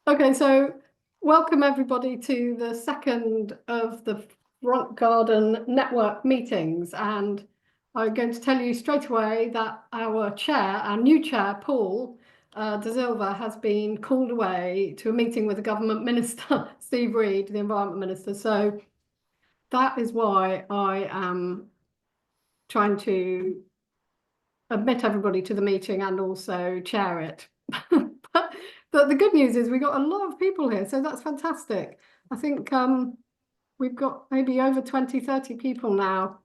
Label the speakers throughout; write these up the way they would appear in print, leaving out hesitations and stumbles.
Speaker 1: Okay, so welcome everybody to the second of the Front Garden Network meetings. And I'm going to tell you straight away that our new chair, Paul de Zylva, has been called away to a meeting with the government minister, Steve Reed, the environment minister. So that is why I am trying to admit everybody to the meeting and also chair it. But the good news is we got a lot of people here, so that's fantastic. I think we've got maybe over 20, 30 people now.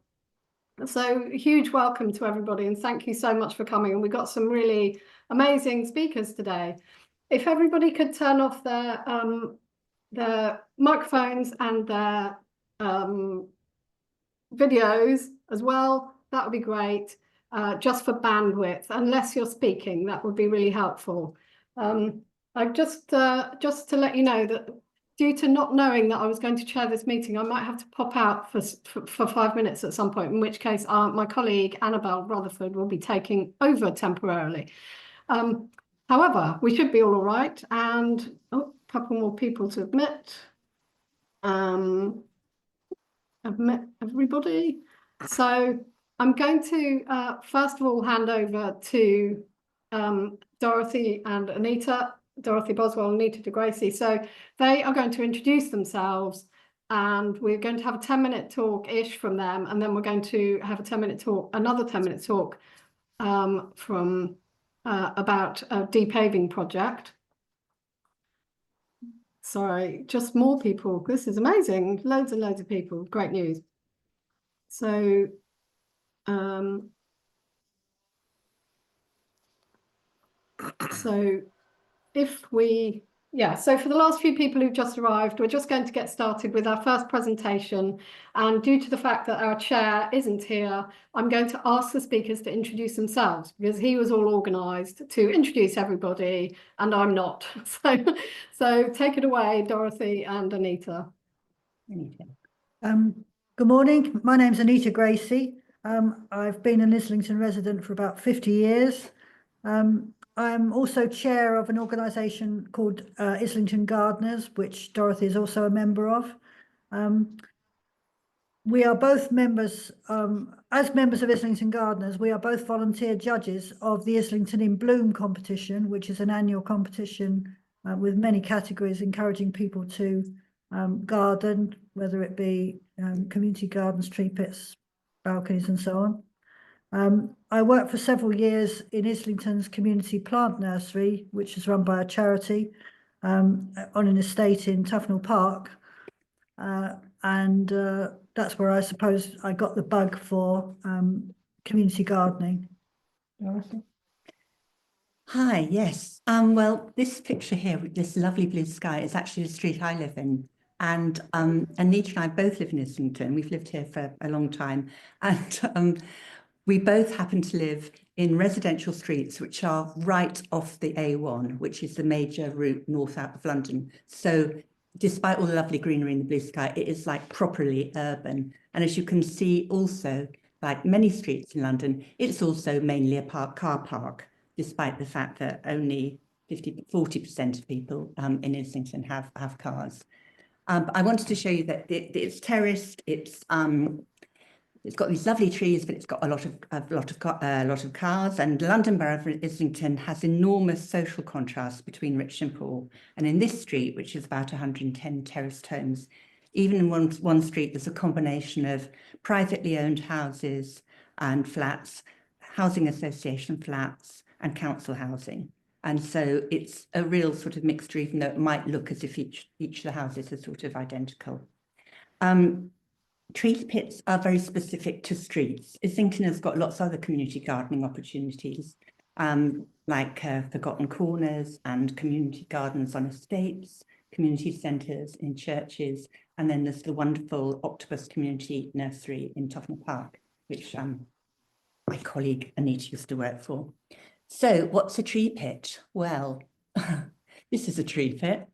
Speaker 1: So huge welcome to everybody and thank you so much for coming. And we've got some really amazing speakers today. If everybody could turn off their microphones and their videos as well, that would be great. Just for bandwidth, unless you're speaking, that would be really helpful. I just to let you know that due to not knowing that I was going to chair this meeting, I might have to pop out for 5 minutes at some point, in which case my colleague Annabelle Rutherford will be taking over temporarily. However, we should be all right. And a couple more people to admit. Admit everybody. So I'm going to first of all hand over to Dorothy and Anita, Dorothy Boswell and Anita Gracie. So they are going to introduce themselves and we're going to have a 10-minute talk-ish from them, and then we're going to have a 10-minute talk, another 10-minute talk from about a de-paving project. Sorry, just more people. This is amazing. Loads and loads of people. Great news. So so for the last few people who've just arrived, we're just going to get started with our first presentation. And due to the fact that our chair isn't here, I'm going to ask the speakers to introduce themselves because he was all organised to introduce everybody and I'm not. So take it away, Dorothy and Anita.
Speaker 2: Good morning. My name's Anita Gracie. I've been an Islington resident for about 50 years. I'm also chair of an organisation called Islington Gardeners, which Dorothy is also a member of. We are both members, as members of Islington Gardeners, we are both volunteer judges of the Islington in Bloom competition, which is an annual competition with many categories encouraging people to garden, whether it be community gardens, tree pits, balconies and so on. I worked for several years in Islington's community plant nursery, which is run by a charity on an estate in Tufnell Park. And that's where I suppose I got the bug for community gardening. Dorothy?
Speaker 3: Hi, yes. Well, this picture here with this lovely blue sky is actually the street I live in. And Anita and I both live in Islington. We've lived here for a long time. And we both happen to live in residential streets, which are right off the A1, which is the major route north out of London. So despite all the lovely greenery in the blue sky, it is like properly urban. And as you can see also, like many streets in London, it's also mainly a car park, despite the fact that only 40% of people in Islington have cars. I wanted to show you that it's terraced, it's got these lovely trees, but it's got a lot of cars. And London Borough of Islington has enormous social contrast between rich and poor. And in this street, which is about 110 terraced homes, even in one street, there's a combination of privately owned houses and flats, housing association flats, and council housing. And so it's a real sort of mixture, even though it might look as if each of the houses are sort of identical. Tree pits are very specific to streets. Islington has got lots of other community gardening opportunities, like forgotten corners and community gardens on estates, community centres in churches, and then there's the wonderful Octopus Community Nursery in Tufnell Park, which my colleague Anita used to work for. So what's a tree pit? Well, this is a tree pit.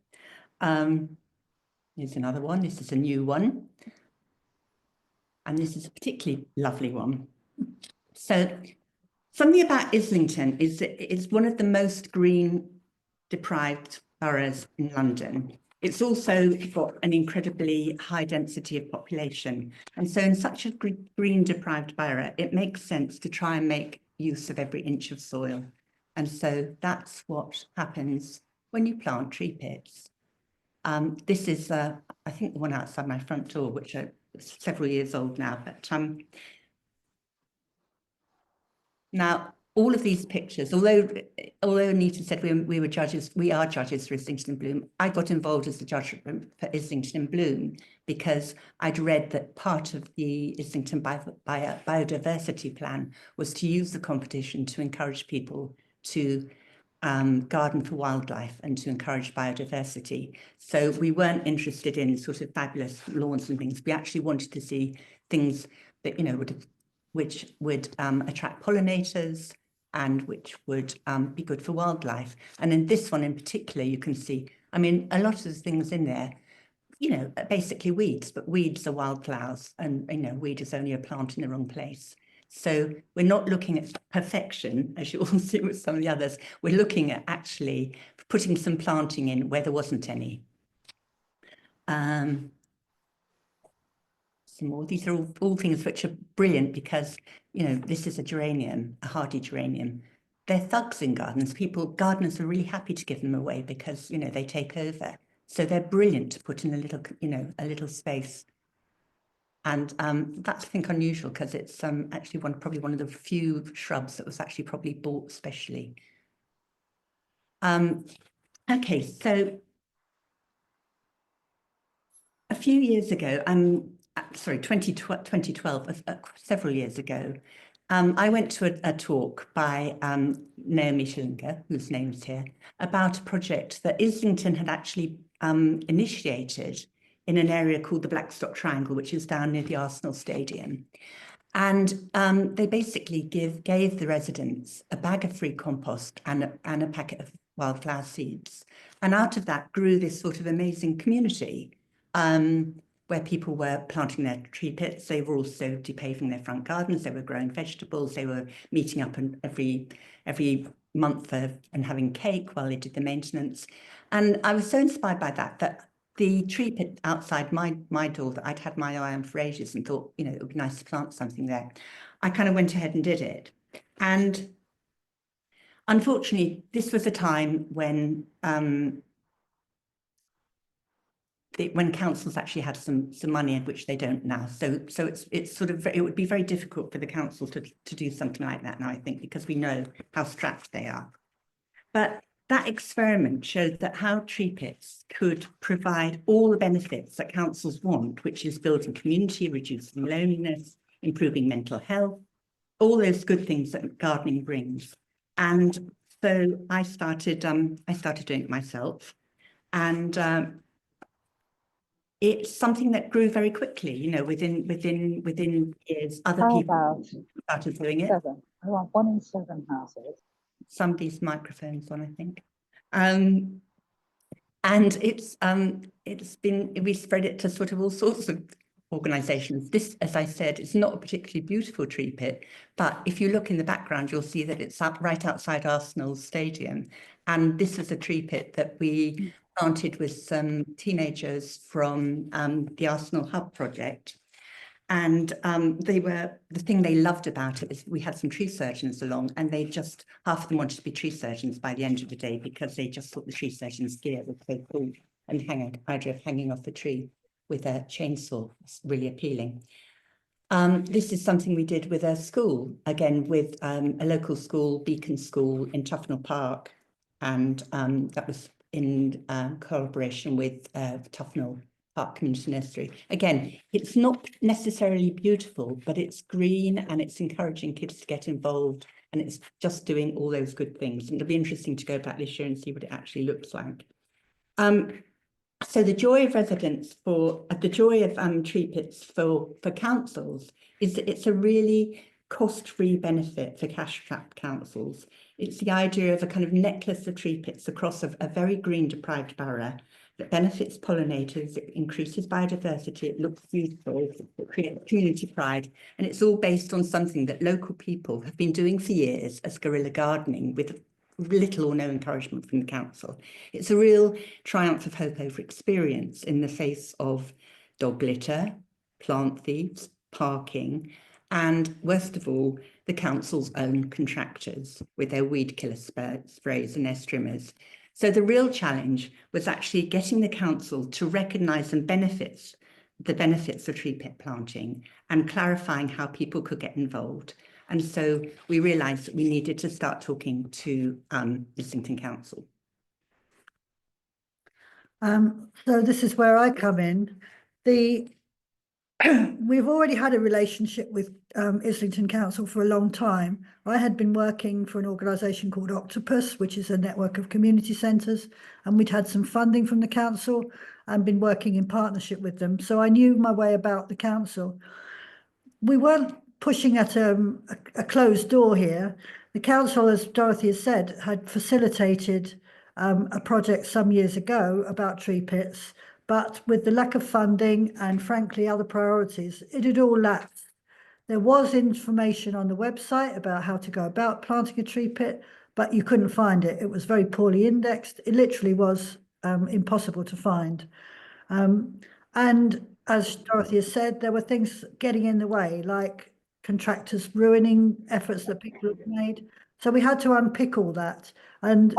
Speaker 3: Here's another one. This is a new one. And this is a particularly lovely one. So something about Islington is that it's one of the most green deprived boroughs in London. It's also got an incredibly high density of population. And so in such a green deprived borough, it makes sense to try and make use of every inch of soil. And so that's what happens when you plant tree pits. This is, I think, the one outside my front door, which are several years old now. But now, all of these pictures, although Anita said we were judges, we are judges for Islington in Bloom, I got involved as the judge for Islington in Bloom because I'd read that part of the Islington biodiversity plan was to use the competition to encourage people to garden for wildlife and to encourage biodiversity. So we weren't interested in sort of fabulous lawns and things. We actually wanted to see things that, you know, which would attract pollinators and which would be good for wildlife. And in this one in particular, you can see, I mean, a lot of the things in there, you know, are basically weeds, but weeds are wildflowers, and, you know, weed is only a plant in the wrong place. So we're not looking at perfection, as you all see with some of the others. We're looking at actually putting some planting in where there wasn't any. Some more. These are all things which are brilliant because, you know, this is a geranium, a hardy geranium. They're thugs in gardens. Gardeners are really happy to give them away because, you know, they take over. So they're brilliant to put in a little, you know, a little space. And that's, I think, unusual because it's actually probably one of the few shrubs that was actually probably bought specially. Okay, so a few years ago, sorry, 2012, several years ago, I went to a talk by Naomi Schillinger, whose name's here, about a project that Islington had actually initiated in an area called the Blackstock Triangle, which is down near the Arsenal Stadium. And they basically gave the residents a bag of free compost and a packet of wildflower seeds. And out of that grew this sort of amazing community where people were planting their tree pits. They were also de-paving their front gardens. They were growing vegetables. They were meeting up every month and having cake while they did the maintenance. And I was so inspired by that the tree pit outside my door that I'd had my eye on for ages and thought, you know, it would be nice to plant something there. I kind of went ahead and did it. And unfortunately, this was a time when councils actually had some money, which they don't now. So it's sort of, it would be very difficult for the council to do something like that now, I think, because we know how strapped they are. But that experiment showed that how tree pits could provide all the benefits that councils want, which is building community, reducing loneliness, improving mental health, all those good things that gardening brings. And so I started doing it myself, and it's something that grew very quickly. You know, within years, other people started doing it.
Speaker 4: I want 1 in 7 houses.
Speaker 3: Somebody's microphone's on, I think. And we spread it to sort of all sorts of organisations. This, as I said, is not a particularly beautiful tree pit, but if you look in the background, you'll see that it's up right outside Arsenal Stadium. And this is a tree pit that we planted with some teenagers from the Arsenal Hub project. And the thing they loved about it is we had some tree surgeons along, and half of them wanted to be tree surgeons by the end of the day because they just thought the tree surgeon's gear was so cool, and the idea of hanging off a tree with a chainsaw was really appealing. This is something we did with a school, again with a local school, Beacon School in Tufnell Park, and that was in collaboration with Tufnell Park Community Nursery. Again, it's not necessarily beautiful, but it's green and it's encouraging kids to get involved, and it's just doing all those good things. And it'll be interesting to go back this year and see what it actually looks like. So the joy of residents the joy of tree pits for councils is that it's a really cost-free benefit for cash-strapped councils. It's the idea of a kind of necklace of tree pits across a very green deprived borough that benefits pollinators, it increases biodiversity, it looks beautiful, it creates community pride, and it's all based on something that local people have been doing for years as guerrilla gardening with little or no encouragement from the council. It's a real triumph of hope over experience in the face of dog litter, plant thieves, parking, and worst of all, the council's own contractors with their weed killer sprays and their trimmers. So the real challenge was actually getting the council to recognise the benefits of tree pit planting and clarifying how people could get involved. And so we realised that we needed to start talking to Islington Council.
Speaker 2: So this is where I come in. We've already had a relationship with Islington Council for a long time. I had been working for an organisation called Octopus, which is a network of community centres, and we'd had some funding from the council and been working in partnership with them. So I knew my way about the council. We weren't pushing at a closed door here. The council, as Dorothy has said, had facilitated a project some years ago about tree pits, but with the lack of funding and frankly other priorities, it had all lapsed. There was information on the website about how to go about planting a tree pit, but you couldn't find it. It was very poorly indexed. It literally was impossible to find. And as Dorothy has said, there were things getting in the way, like contractors ruining efforts that people have made. So we had to unpick all that. And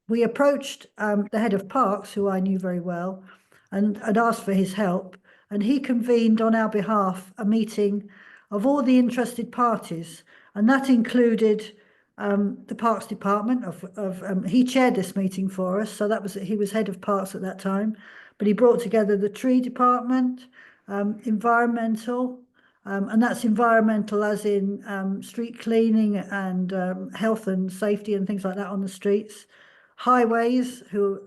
Speaker 2: we approached the head of parks, who I knew very well, and asked for his help. And he convened on our behalf a meeting of all the interested parties. And that included the Parks Department. He chaired this meeting for us. So he was head of parks at that time. But he brought together the tree department, environmental, and that's environmental as in street cleaning and health and safety and things like that on the streets. Highways, who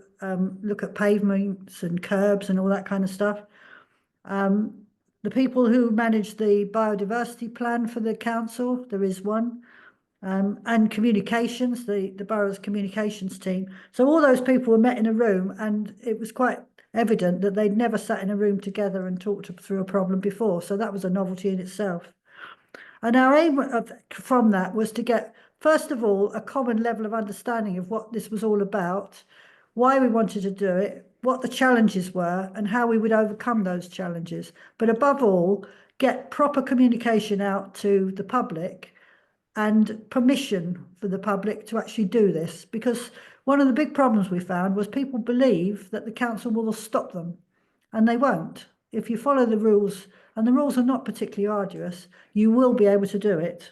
Speaker 2: look at pavements and curbs and all that kind of stuff. The people who manage the biodiversity plan for the council, there is one. And communications, the borough's communications team. So all those people were met in a room, and it was quite evident that they'd never sat in a room together and talked through a problem before. So that was a novelty in itself. And our aim from that was to get, first of all, a common level of understanding of what this was all about, why we wanted to do it, what the challenges were, and how we would overcome those challenges. But above all, get proper communication out to the public and permission for the public to actually do this, because one of the big problems we found was people believe that the council will stop them, and they won't. If you follow the rules, and the rules are not particularly arduous, you will be able to do it.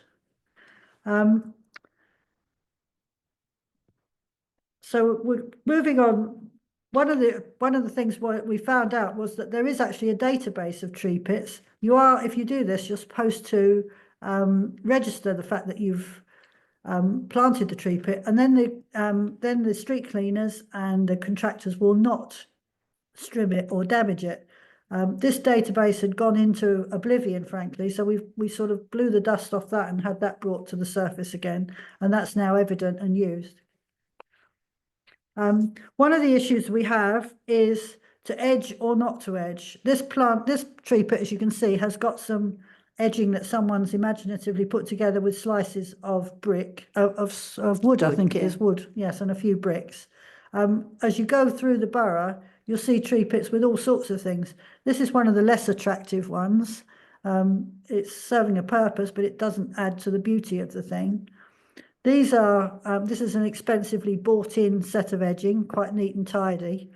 Speaker 2: So we're moving on. One of the things we found out was that there is actually a database of tree pits. If you do this, you're supposed to register the fact that you've planted the tree pit, and then the street cleaners and the contractors will not trim it or damage it. This database had gone into oblivion, frankly, so we sort of blew the dust off that and had that brought to the surface again, and that's now evident and used. One of the issues we have is to edge or not to edge. This tree pit, as you can see, has got some edging that someone's imaginatively put together with slices of wood, I think it is wood, yes, and a few bricks. As you go through the borough, you'll see tree pits with all sorts of things. This is one of the less attractive ones. It's serving a purpose, but it doesn't add to the beauty of the thing. This is an expensively bought-in set of edging, quite neat and tidy.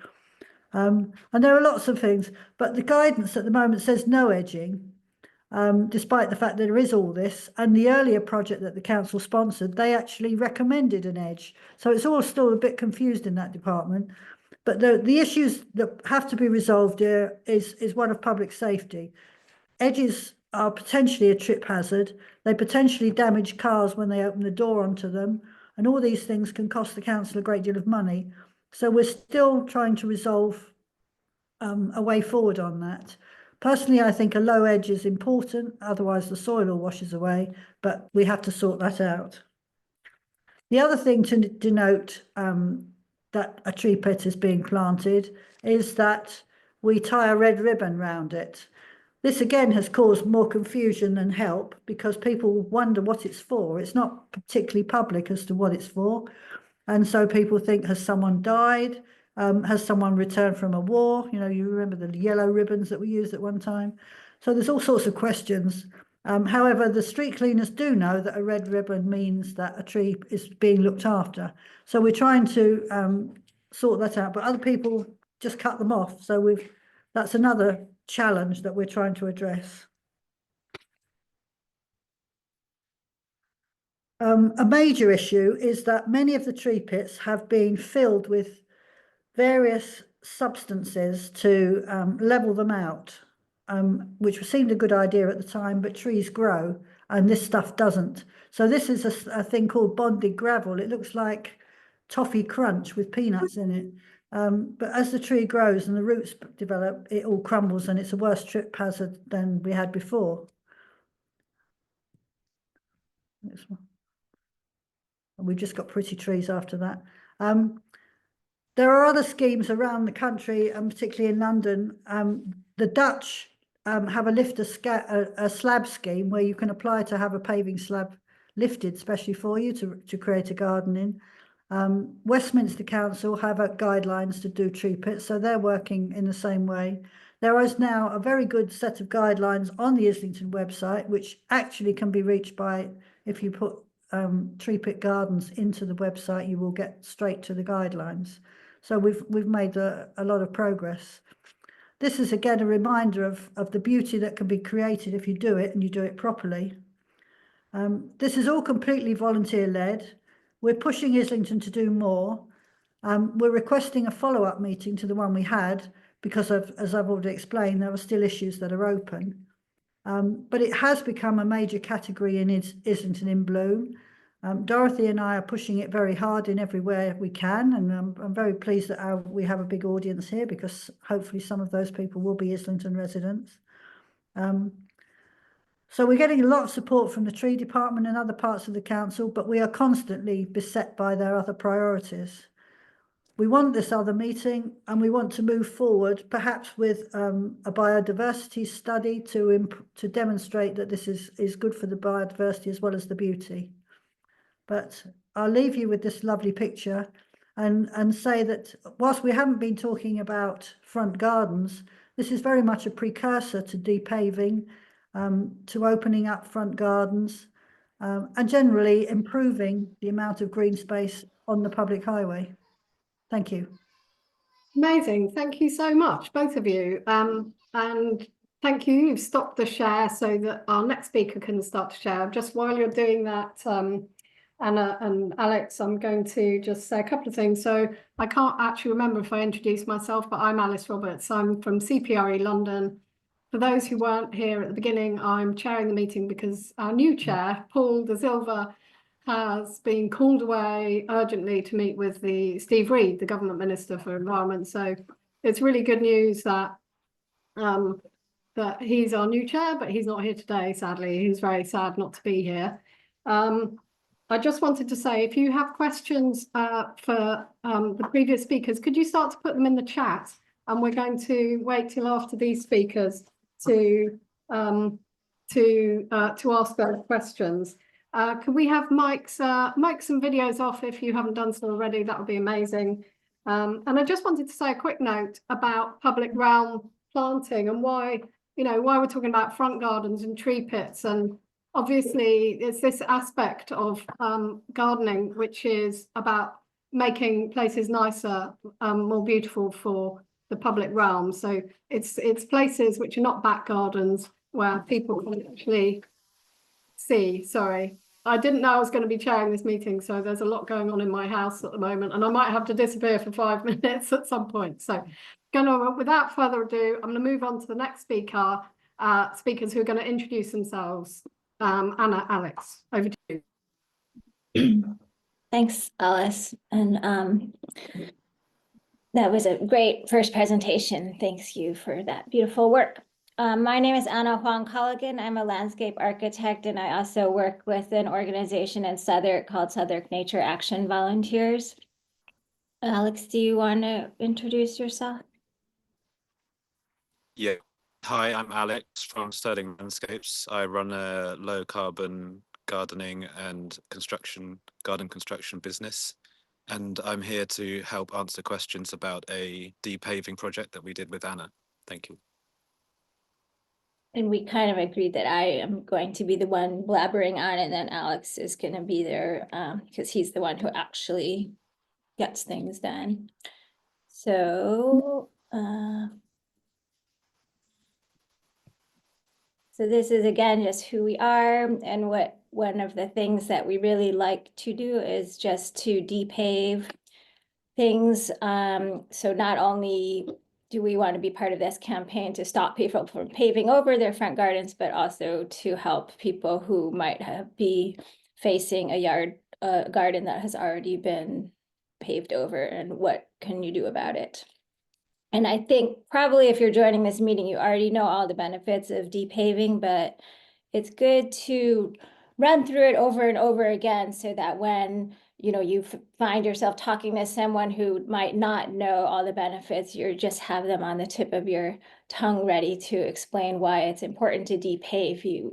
Speaker 2: And there are lots of things, but the guidance at the moment says no edging. Despite the fact that there is all this, and the earlier project that the council sponsored, they actually recommended an edge. So it's all still a bit confused in that department. But the issues that have to be resolved here is one of public safety. Edges are potentially a trip hazard. They potentially damage cars when they open the door onto them. And all these things can cost the council a great deal of money. So we're still trying to resolve a way forward on that. Personally, I think a low edge is important, otherwise the soil all washes away, but we have to sort that out. The other thing to denote that a tree pit is being planted is that we tie a red ribbon round it. This again has caused more confusion than help because people wonder what it's for. It's not particularly public as to what it's for. And so people think, has someone died? Has someone returned from a war? You know, you remember the yellow ribbons that we used at one time. So there's all sorts of questions. However, the street cleaners do know that a red ribbon means that a tree is being looked after. So we're trying to sort that out, but other people just cut them off. So that's another challenge that we're trying to address. A major issue is that many of the tree pits have been filled with various substances to level them out, which seemed a good idea at the time, but trees grow and this stuff doesn't. So this is a thing called bonded gravel. It looks like toffee crunch with peanuts in it. But as the tree grows and the roots develop, it all crumbles and it's a worse trip hazard than we had before. Next one. And we've just got pretty trees after that. There are other schemes around the country, and particularly in London. The Dutch have a slab scheme where you can apply to have a paving slab lifted specially for you to create a garden in. Westminster Council have guidelines to do tree pits, so they're working in the same way. There is now a very good set of guidelines on the Islington website, which actually can be reached by, if you put tree pit gardens into the website, you will get straight to the guidelines. So we've made a lot of progress. This is again a reminder of the beauty that can be created if you do it and you do it properly. This is all completely volunteer-led. We're pushing Islington to do more. We're requesting a follow-up meeting to the one we had because as I've already explained, there are still issues that are open. But it has become a major category in Islington in Bloom. Dorothy and I are pushing it very hard in everywhere we can, and I'm very pleased that we have a big audience here because hopefully some of those people will be Islington residents. So we're getting a lot of support from the tree department and other parts of the council, but we are constantly beset by their other priorities. We want this other meeting and we want to move forward, perhaps with a biodiversity study to demonstrate that this is good for the biodiversity as well as the beauty. But I'll leave you with this lovely picture and say that whilst we haven't been talking about front gardens, this is very much a precursor to de-paving, to opening up front gardens, and generally improving the amount of green space on the public highway. Thank you.
Speaker 1: Amazing. Thank you so much, both of you. And thank you. You've stopped the share so that our next speaker can start to share. Just while you're doing that, Anna and Alex, I'm going to just say a couple of things. So I can't actually remember if I introduced myself, but I'm Alice Roberts. I'm from CPRE London. For those who weren't here at the beginning, I'm chairing the meeting because our new chair, Paul de Zylva, has been called away urgently to meet with Steve Reed, the Government Minister for Environment. So it's really good news that that he's our new chair, but he's not here today, sadly. He's very sad not to be here. I just wanted to say, if you have questions for the previous speakers, could you start to put them in the chat? And we're going to wait till after these speakers to ask those questions. Can we have mics and videos off if you haven't done so already? That would be amazing. And I just wanted to say a quick note about public realm planting and why we're talking about front gardens and tree pits. And obviously, it's this aspect of gardening, which is about making places nicer, more beautiful for the public realm. So it's places which are not back gardens where people can actually see. Sorry, I didn't know I was going to be chairing this meeting, so there's a lot going on in my house at the moment, and I might have to disappear for 5 minutes at some point. So, without further ado, I'm going to move on to the next speakers who are going to introduce themselves. Anna, Alex, over to you.
Speaker 5: Thanks, Alice. And that was a great first presentation. Thanks you for that beautiful work. My name is Anna Hwang Colligan. I'm a landscape architect, and I also work with an organization in Southwark called Southwark Nature Action Volunteers. Alex, do you want to introduce yourself?
Speaker 6: Yeah, Hi, I'm Alex from Sterling Landscapes. I run a low carbon gardening and garden construction business. And I'm here to help answer questions about a de-paving project that we did with Anna. Thank you.
Speaker 5: And we kind of agreed that I am going to be the one blabbering on it, and then Alex is going to be there because he's the one who actually gets things done. So, so this is again just who we are, and what one of the things that we really like to do is just to de-pave things. So not only do we want to be part of this campaign to stop people from paving over their front gardens, but also to help people who might be facing a garden that has already been paved over, and what can you do about it? And I think probably if you're joining this meeting, you already know all the benefits of de-paving, but it's good to run through it over and over again so that when you find yourself talking to someone who might not know all the benefits, you just have them on the tip of your tongue ready to explain why it's important to de-pave.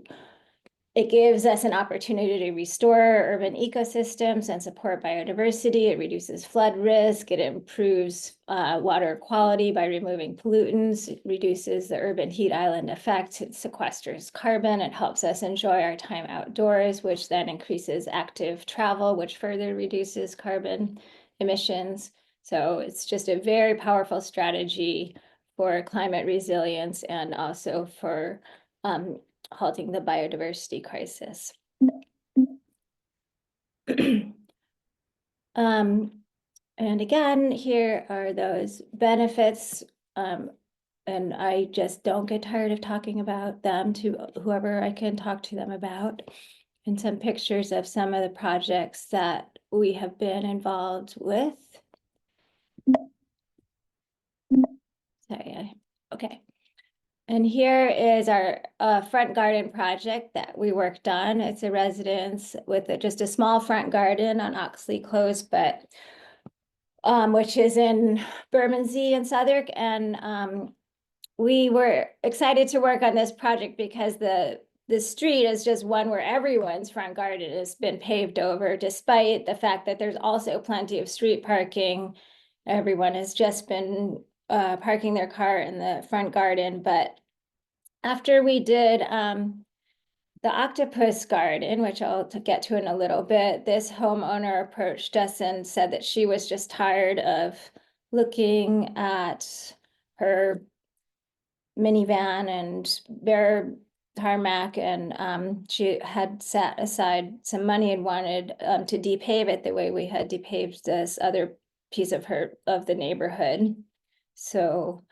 Speaker 5: It gives us an opportunity to restore urban ecosystems and support biodiversity. It reduces flood risk. It improves water quality by removing pollutants. It reduces the urban heat island effect. It sequesters carbon. It helps us enjoy our time outdoors, which then increases active travel, which further reduces carbon emissions. So it's just a very powerful strategy for climate resilience and also for halting the biodiversity crisis. And again, here are those benefits. And I just don't get tired of talking about them to whoever I can talk to them about. And some pictures of some of the projects that we have been involved with. Sorry, okay. And here is our front garden project that we worked on. It's a residence with just a small front garden on Oxley Close, but which is in Bermondsey and Southwark. And we were excited to work on this project because the street is just one where everyone's front garden has been paved over, despite the fact that there's also plenty of street parking. Everyone has just been parking their car in the front garden. But after we did the octopus garden, which I'll get to in a little bit, this homeowner approached us and said that she was just tired of looking at her minivan and bare tarmac, and she had set aside some money and wanted to de-pave it the way we had de-paved this other piece of the neighborhood. So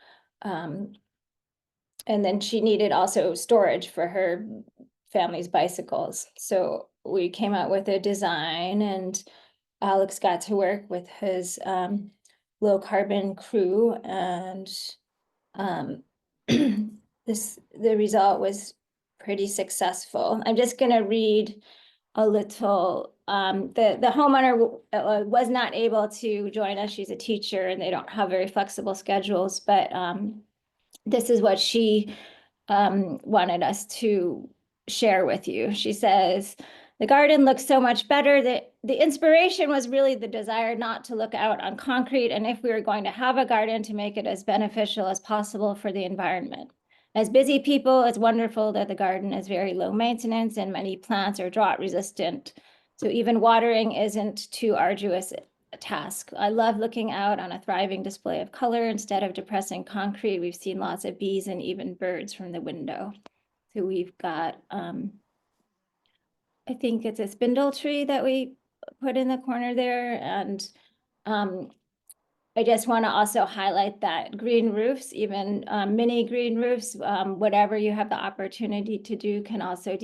Speaker 5: and then she needed also storage for her family's bicycles. So we came out with a design, and Alex got to work with his low carbon crew, and the result was pretty successful. I'm just going to read a little. The homeowner was not able to join us. She's a teacher and they don't have very flexible schedules, but this is what she wanted us to share with you. She says, the garden looks so much better. That the inspiration was really the desire not to look out on concrete, and if we were going to have a garden, to make it as beneficial as possible for the environment. As busy people, it's wonderful that the garden is very low maintenance and many plants are drought resistant. So even watering isn't too arduous a task. I love looking out on a thriving display of color instead of depressing concrete. We've seen lots of bees and even birds from the window. So we've got, I think it's a spindle tree that we put in the corner there. And I just want to also highlight that green roofs, even mini green roofs, whatever you have the opportunity to do, can also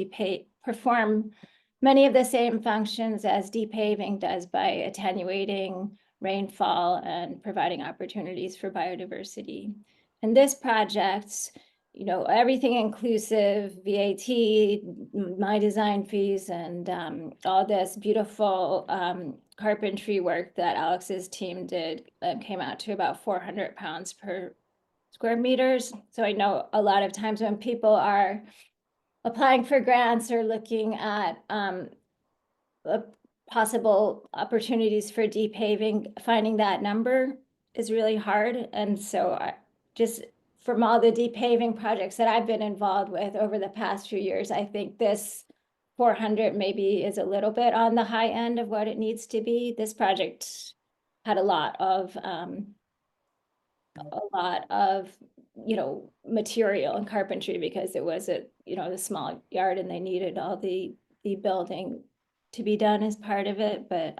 Speaker 5: perform many of the same functions as de-paving does by attenuating rainfall and providing opportunities for biodiversity. And this project, everything inclusive, VAT, my design fees, and all this beautiful carpentry work that Alex's team did, came out to about £400 per square meters. So I know a lot of times when people are applying for grants or looking at possible opportunities for de-paving, finding that number is really hard. And so I just from all the de-paving projects that I've been involved with over the past few years, I think this 400 maybe is a little bit on the high end of what it needs to be. This project had a lot of material and carpentry because it was a the small yard and they needed all the building to be done as part of it, but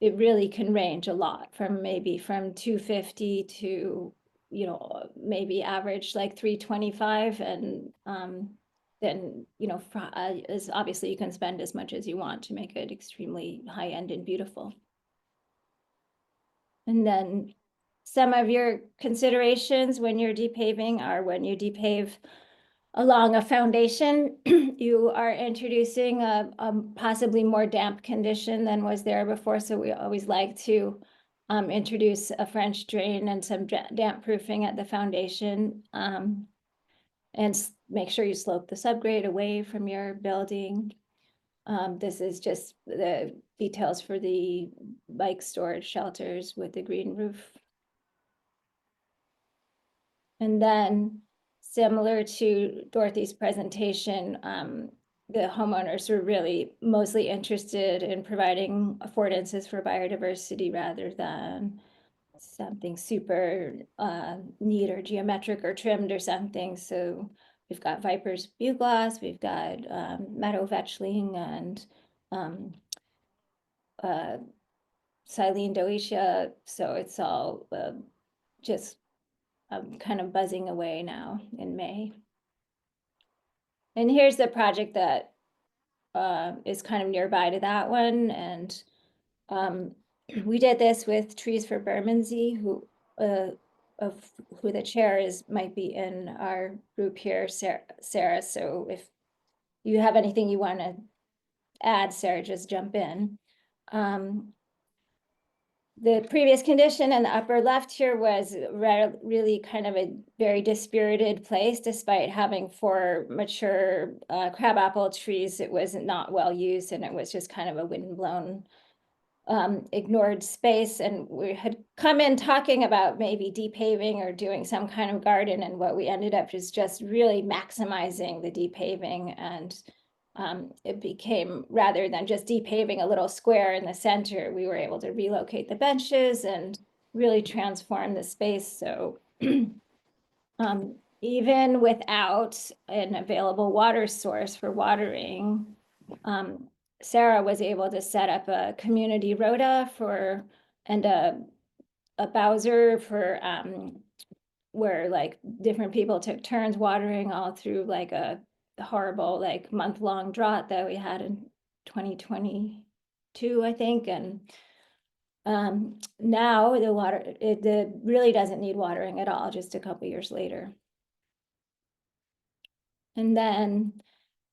Speaker 5: it really can range a lot from maybe from 250 to maybe average like 325, and then is obviously you can spend as much as you want to make it extremely high end and beautiful. And then some of your considerations when you're de-paving are when you de-pave along a foundation, you are introducing a possibly more damp condition than was there before. So we always like to introduce a French drain and some damp proofing at the foundation, and make sure you slope the subgrade away from your building. This is just the details for the bike storage shelters with the green roof. And then similar to Dorothy's presentation, the homeowners were really mostly interested in providing affordances for biodiversity rather than something super neat or geometric or trimmed or something. So we've got Viper's bugloss, we've got meadow vetchling and Silene Doetia. So it's all just kind of buzzing away now in May. And here's the project that is kind of nearby to that one. And we did this with Trees for Bermondsey, who the chair might be in our group here, Sarah. So if you have anything you want to add, Sarah, just jump in. The previous condition in the upper left here was really kind of a very dispirited place. Despite having 4 mature crabapple trees, it was not well used and it was just kind of a windblown, ignored space. And we had come in talking about maybe de-paving or doing some kind of garden, and what we ended up is just really maximizing the de-paving, and it became, rather than just de-paving a little square in the center, we were able to relocate the benches and really transform the space. So even without an available water source for watering, Sarah was able to set up a community rota and a Bowser for where like different people took turns watering all through like a horrible like month-long drought that we had in 2022, I think. And now the water, it really doesn't need watering at all, just a couple years later. And then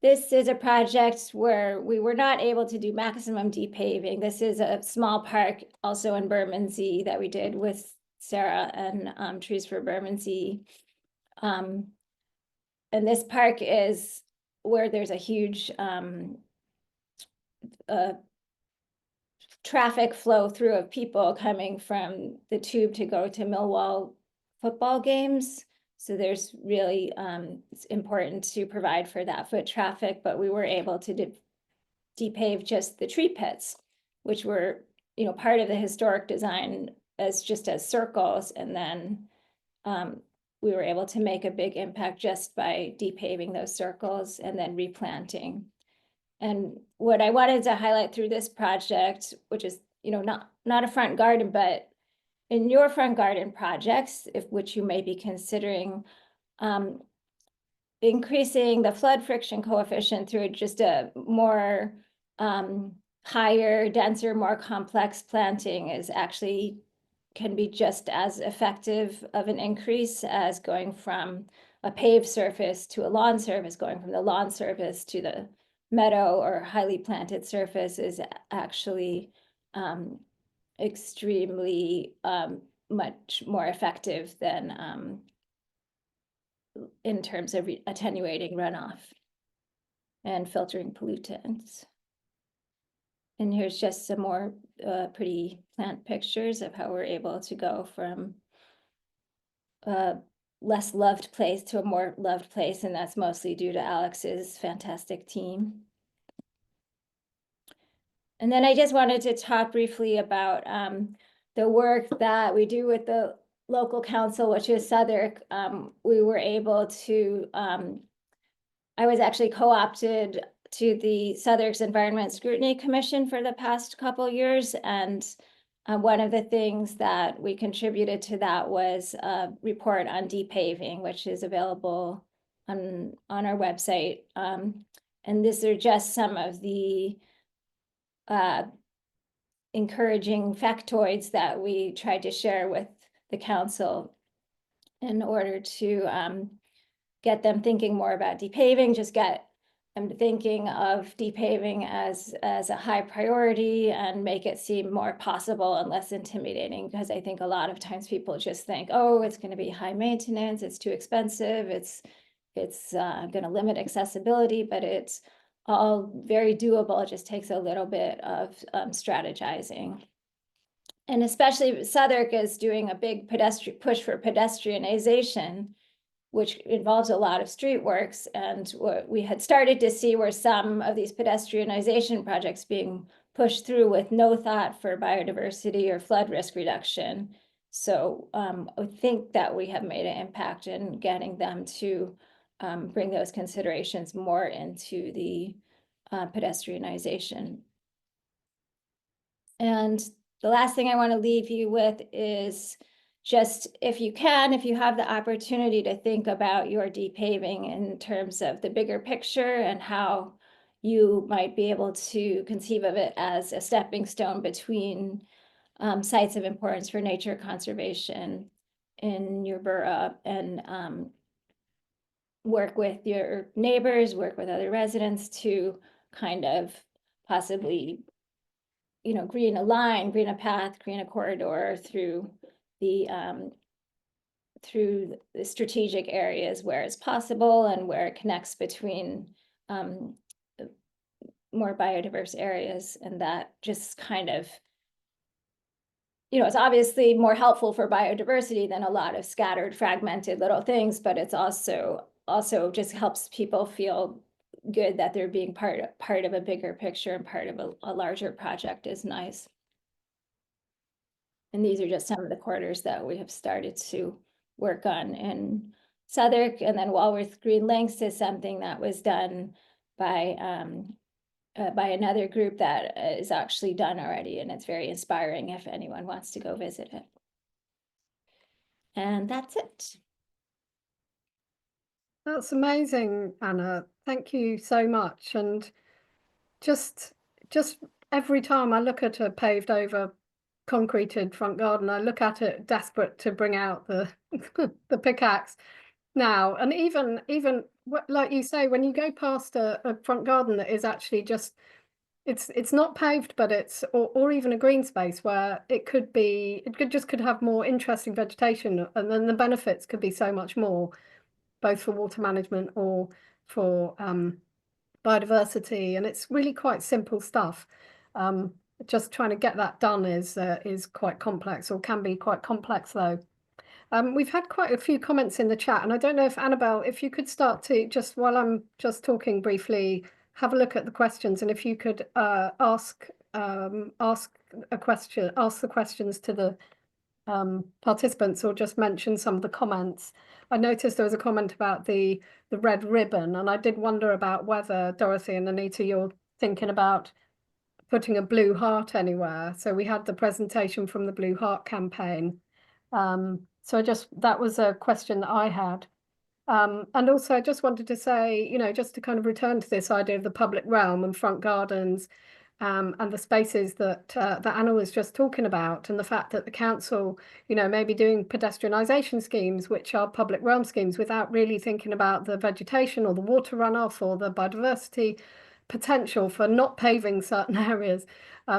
Speaker 5: this is a project where we were not able to do maximum de-paving. This is a small park also in Bermondsey that we did with Sarah and Trees for Bermondsey. And this park is where there's a huge traffic flow through of people coming from the tube to go to Millwall football games. So there's really, it's important to provide for that foot traffic, but we were able to de-pave just the tree pits, which were, part of the historic design as circles. And then we were able to make a big impact just by de-paving those circles and then replanting. And what I wanted to highlight through this project, which is, not a front garden, but in your front garden projects, which you may be considering, increasing the flood friction coefficient through just a more higher, denser, more complex planting is actually can be just as effective of an increase as going from a paved surface to a lawn surface. Going from the lawn surface to the meadow or highly planted surface is actually extremely much more effective than in terms of attenuating runoff and filtering pollutants. And here's just some more pretty plant pictures of how we're able to go from a less loved place to a more loved place, and that's mostly due to Alex's fantastic team. And then I just wanted to talk briefly about the work that we do with the local council, which is Southwark. We were able to, I was actually co-opted to the Southwark's Environment Scrutiny Commission for the past couple years. And one of the things that we contributed to that was a report on de-paving, which is available on our website. And these are just some of the encouraging factoids that we tried to share with the council in order to get them thinking more about de-paving, just get them thinking of de-paving as a high priority and make it seem more possible and less intimidating, because I think a lot of times people just think, oh, it's going to be high maintenance, it's too expensive, it's going to limit accessibility, but it's all very doable. It just takes a little bit of strategizing. And especially Southwark is doing a big push for pedestrianization, which involves a lot of street works. And what we had started to see were some of these pedestrianization projects being pushed through with no thought for biodiversity or flood risk reduction. So I think that we have made an impact in getting them to bring those considerations more into the pedestrianization. And the last thing I want to leave you with is just, if you have the opportunity to think about your de-paving in terms of the bigger picture and how you might be able to conceive of it as a stepping stone between sites of importance for nature conservation in your borough, and work with your neighbors, work with other residents to kind of possibly, green a line, green a path, green a corridor through the strategic areas where it's possible and where it connects between more biodiverse areas. And that just kind of, it's obviously more helpful for biodiversity than a lot of scattered, fragmented little things, but it's also just helps people feel good that they're being part of a bigger picture and part of a larger project is nice. And these are just some of the corridors that we have started to work on in Southwark. And then Walworth Green Links is something that was done by another group that is actually done already, and it's very inspiring if anyone wants to go visit it. And that's it.
Speaker 1: That's amazing, Anna. Thank you so much. And just every time I look at a paved over concreted front garden, I look at it desperate to bring out the the pickaxe now. And even like you say, when you go past a front garden that is actually just it's not paved, but it's or even a green space where it could have more interesting vegetation, and then the benefits could be so much more, both for water management or for biodiversity. And it's really quite simple stuff. Just trying to get that done is quite complex, or can be quite complex though. We've had quite a few comments in the chat, and I don't know if Annabelle, if you could start to, just while I'm just talking briefly, have a look at the questions, and if you could ask the questions to the participants, or just mention some of the comments. I noticed there was a comment about the red ribbon, and I did wonder about whether, Dorothy and Anita, you're thinking about putting a blue heart anywhere. So we had the presentation from the Blue Heart campaign. So that was a question that I had. And also I just wanted to say, just to kind of return to this idea of the public realm and front gardens, and the spaces that Anna was just talking about, and the fact that the council, may be doing pedestrianisation schemes, which are public realm schemes, without really thinking about the vegetation or the water runoff or the biodiversity potential for not paving certain areas.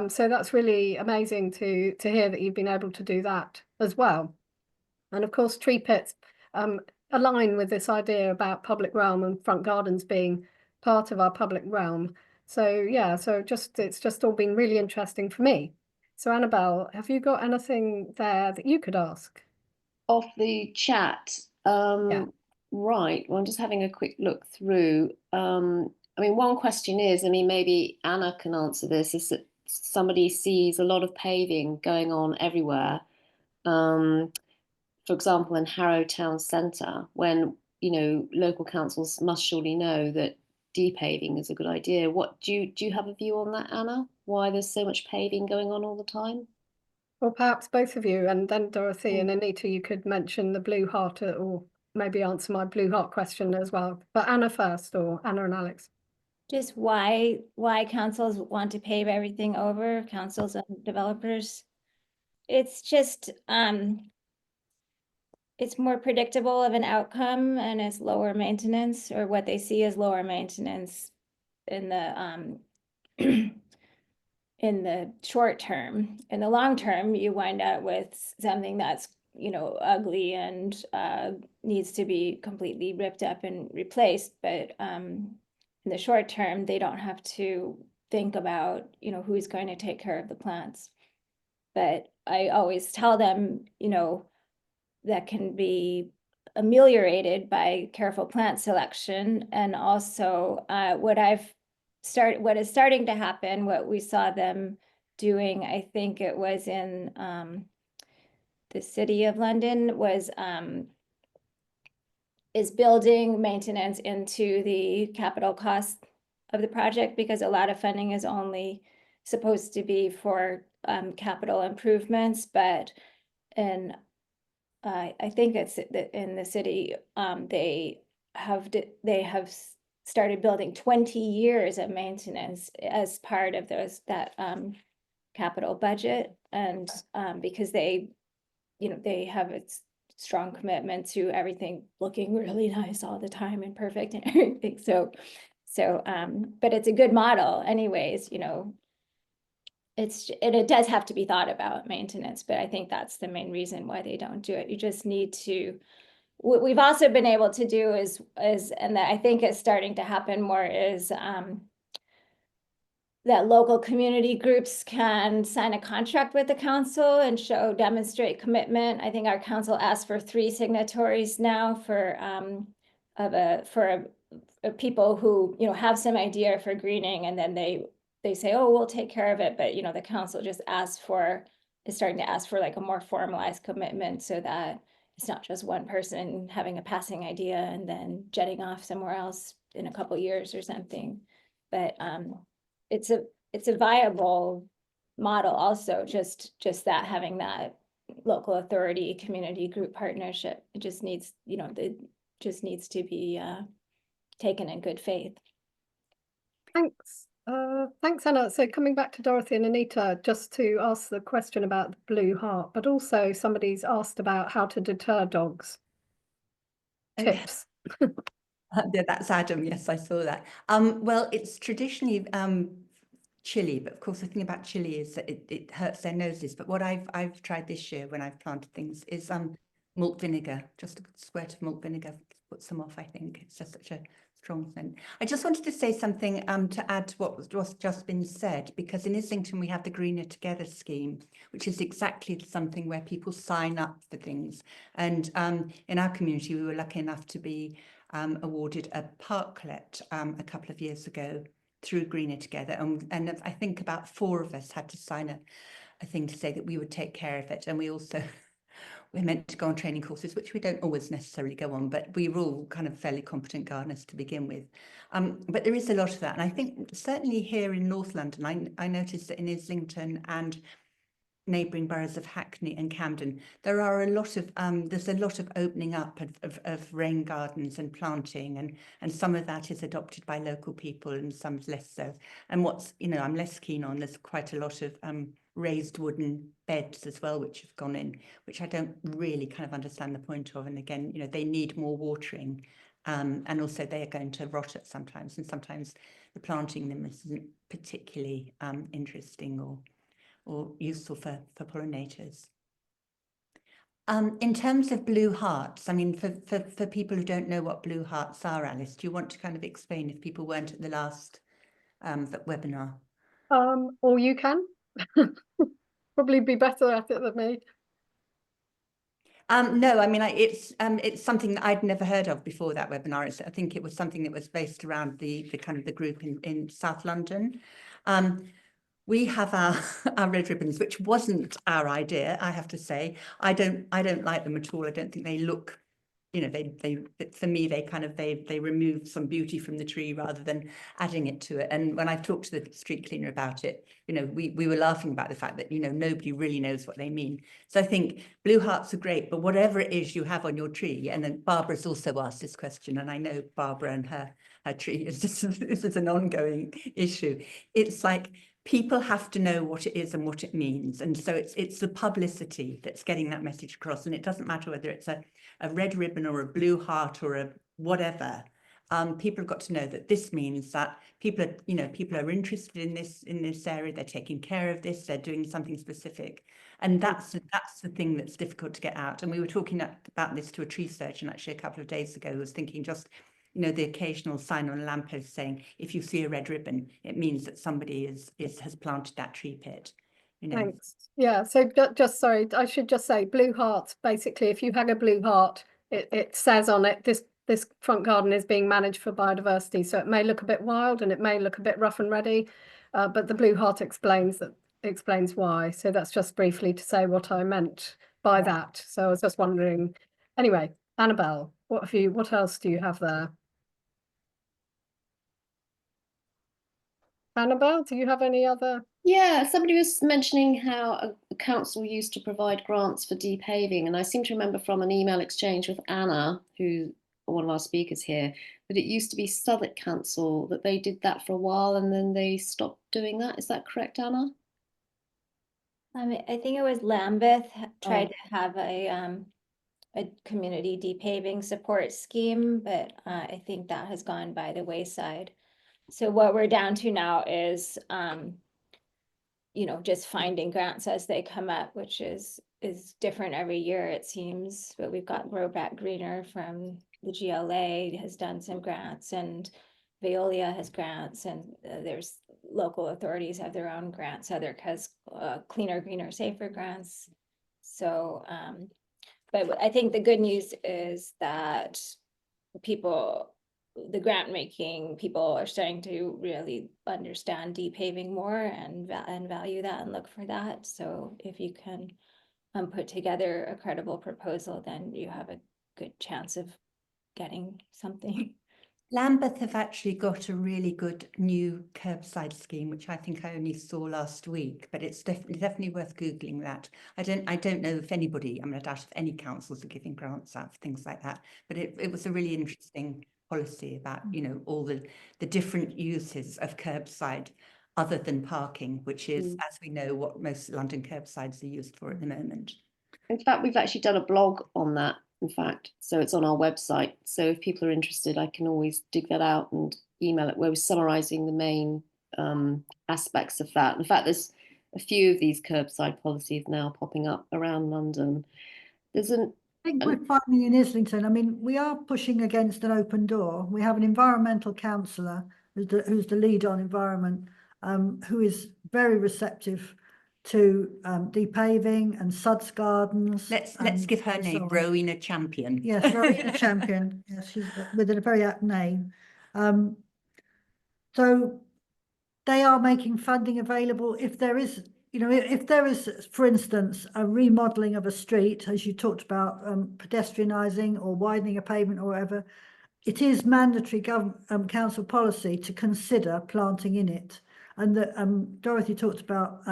Speaker 1: So that's really amazing to hear that you've been able to do that as well. And of course, tree pits align with this idea about public realm and front gardens being part of our public realm. So yeah, so it's just all been really interesting for me. So Annabelle, have you got anything there that you could ask?
Speaker 7: Off the chat.
Speaker 1: Yeah.
Speaker 7: Right. Well, I'm just having a quick look through. I mean, one question is, I mean, maybe Anna can answer this, is that somebody sees a lot of paving going on everywhere. For example, in Harrow Town Centre, when, you know, local councils must surely know that de-paving is a good idea. What do you have a view on that, Anna? Why there's so much paving going on all the time?
Speaker 1: Well, perhaps both of you, and then Dorothy and Anita, you could mention the Blue Heart or maybe answer my Blue Heart question as well. But Anna first, or Anna and Alex.
Speaker 5: Just why councils want to pave everything over, councils and developers. It's just, it's more predictable of an outcome and it's lower maintenance, or what they see as lower maintenance in the in the short term. In the long term, you wind up with something that's, you know, ugly and needs to be completely ripped up and replaced. But in the short term, they don't have to think about, you know, who's going to take care of the plants. But I always tell them, you know, that can be ameliorated by careful plant selection. And also what is starting to happen, what we saw them doing, I think it was in the City of London, was is building maintenance into the capital cost of the project, because a lot of funding is only supposed to be for capital improvements, but in I think it's in the city, they have started building 20 years of maintenance as part of that capital budget, and because they, you know, they have a strong commitment to everything looking really nice all the time and perfect and everything. So but it's a good model, anyways. You know, it does have to be thought about, maintenance, but I think that's the main reason why they don't do it. You just need to. What we've also been able to do is and that I think is starting to happen more, is that local community groups can sign a contract with the council and demonstrate commitment. I think our council asked for 3 signatories now for people who, you know, have some idea for greening, and then they say, oh, we'll take care of it. But, you know, the council just is starting to ask for like a more formalized commitment, so that it's not just one person having a passing idea and then jetting off somewhere else in a couple years or something. But it's a viable model also, just that, having that local authority community group partnership. It just needs, you know, it just needs to be taken in good faith.
Speaker 1: Thanks. Thanks, Anna. So coming back to Dorothy and Anita, just to ask the question about the Blue Heart, but also somebody's asked about how to deter dogs. Tips.
Speaker 3: Yeah, that's Adam. Yes, I saw that. Well, it's traditionally chili, but of course the thing about chili is that it hurts their noses. But what I've tried this year when I've planted things is malt vinegar. Just a squirt of malt vinegar puts them off. I think it's just such a strong scent. I just wanted to say something to add to what was just been said, because in Islington we have the Greener Together scheme, which is exactly something where people sign up for things. And in our community we were lucky enough to be awarded a parklet a couple of years ago through Greener Together, and I think about 4 of us had to sign a thing to say that we would take care of it. And we also we're meant to go on training courses, which we don't always necessarily go on, but we were all kind of fairly competent gardeners to begin with. But there is a lot of that, and I think certainly here in North London, I noticed that in Islington and neighbouring boroughs of Hackney and Camden, there are a lot of there's a lot of opening up of rain gardens and planting, and some of that is adopted by local people and some less so. And what's, you know, I'm less keen on, there's quite a lot of raised wooden beds as well, which have gone in, which I don't really kind of understand the point of. And again, you know, they need more watering. And also they are going to rot it sometimes, and sometimes the planting them isn't particularly interesting or useful for pollinators. In terms of blue hearts, I mean, for people who don't know what blue hearts are, Alice, do you want to kind of explain if people weren't at the last webinar?
Speaker 1: Or you can probably be better at it than me.
Speaker 3: No, I mean, it's something that I'd never heard of before that webinar. I think it was something that was based around the kind of the group in South London. We have our red ribbons, which wasn't our idea, I have to say. I don't like them at all. I don't think they look, you know, they for me, they remove some beauty from the tree rather than adding it to it. And when I talked to the street cleaner about it, you know, we were laughing about the fact that, you know, nobody really knows what they mean. So I think blue hearts are great, but whatever it is you have on your tree, and then Barbara's also asked this question, and I know Barbara and her tree is just, this is an ongoing issue. It's like, people have to know what it is and what it means. And so it's the publicity that's getting that message across. And it doesn't matter whether it's a red ribbon or a blue heart or a whatever. People have got to know that this means that people are interested in this area. They're taking care of this. They're doing something specific. And that's the thing that's difficult to get out. And we were talking about this to a tree surgeon actually a couple of days ago, who was thinking just, you know, the occasional sign on a lamppost saying, if you see a red ribbon, it means that somebody has planted that tree pit. You know.
Speaker 1: Thanks. Yeah, so just sorry, I should just say blue hearts, basically, if you hang a blue heart, it says on it, this front garden is being managed for biodiversity. So it may look a bit wild and it may look a bit rough and ready, but the blue heart explains why. So that's just briefly to say what I meant by that. So I was just wondering. Anyway, Annabelle, what else do you have there? Annabelle, do you have any other?
Speaker 7: Yeah, somebody was mentioning how a council used to provide grants for de-paving, and I seem to remember from an email exchange with Anna, who one of our speakers here, that it used to be Southwark Council that they did that for a while and then they stopped doing that. Is that correct, Anna?
Speaker 5: I think it was Lambeth tried to have a community de-paving support scheme, but I think that has gone by the wayside. So what we're down to now is, you know, just finding grants as they come up, which is different every year, it seems. But we've got Grow Back Greener from the GLA has done some grants, and Veolia has grants, and there's local authorities have their own grants. Southwark has Cleaner, Greener, Safer grants. So, but I think the good news is that the grant making people are starting to really understand de-paving more and value that and look for that. So if you can put together a credible proposal, then you have a good chance of getting something.
Speaker 3: Lambeth have actually got a really good new curbside scheme, which I think I only saw last week, but it's definitely worth Googling that. I don't know if anybody, I mean, I doubt if any councils are giving grants out for things like that, but it was a really interesting policy about, you know, all the different uses of curbside other than parking, which is, as we know, what most London curbsides are used for at the moment.
Speaker 7: In fact, we've actually done a blog on that, in fact, so it's on our website. So if people are interested, I can always dig that out and email it, where we're summarising the main aspects of that. In fact, there's a few of these curbside policies now popping up around London.
Speaker 2: I think we're finding in Islington, I mean, we are pushing against an open door. We have an environmental councillor who's the lead on environment, who is very receptive to de-paving and suds gardens.
Speaker 3: Let's give her name, Rowena Champion.
Speaker 2: Yes, Rowena Champion. Yes, she's with a very apt name. So they are making funding available if there is, you know, if there is, for instance, a remodeling of a street, as you talked about, pedestrianising or widening a pavement or whatever, it is mandatory council policy to consider planting in it. And that Dorothy talked about